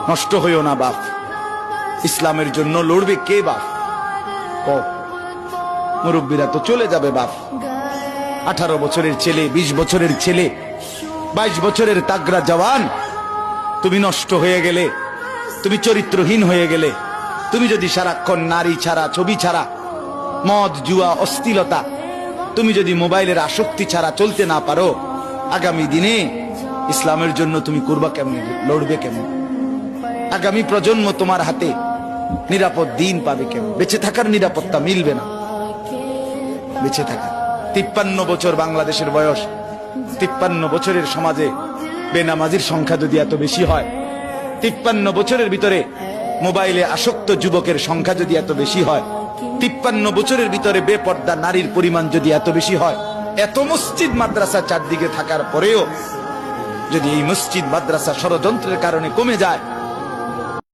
নষ্ট হইও না বাপ। ইসলামের জন্য লড়বে কে বাপ? মুরব্বীরা তো চলে যাবে বাপ। 18 বছরের ছেলে, 20 বছরের ছেলে, 22 বছরের তাগড়া জওয়ান, তুমি নষ্ট হয়ে গেলে, তুমি চরিত্রহীন হয়ে গেলে, তুমি যদি সারাক্ষণ নারী ছাড়া, ছবি ছাড়া, মদ জুয়া অশ্লীলতা, তুমি যদি মোবাইলের আসক্তি ছাড়া চলতে না পারো, আগামী দিনে ইসলামের জন্য তুমি করবা কেমনে, লড়বে কেমন? আগামী প্রজন্ম তোমার হাতে নিরাপদ দিন পাবে কেমন? বেঁচে থাকার নিরাপত্তা মিলবে না। বেঁচে থাকা 53 বছর বাংলাদেশের বয়স, 53 বছরের সমাজে বেনামাজির সংখ্যা যদি এত বেশি হয়, 53 বছরের ভিতরে মোবাইলে আসক্ত যুবকের সংখ্যা যদি এত বেশি হয়, 53 বছরের ভিতরে বেপর্দা নারীর পরিমাণ যদি এত বেশি হয়, এত মসজিদ মাদ্রাসা চারদিকে থাকার পরেও যদি এই মসজিদ মাদ্রাসা ষড়যন্ত্রের কারণে কমে যায়,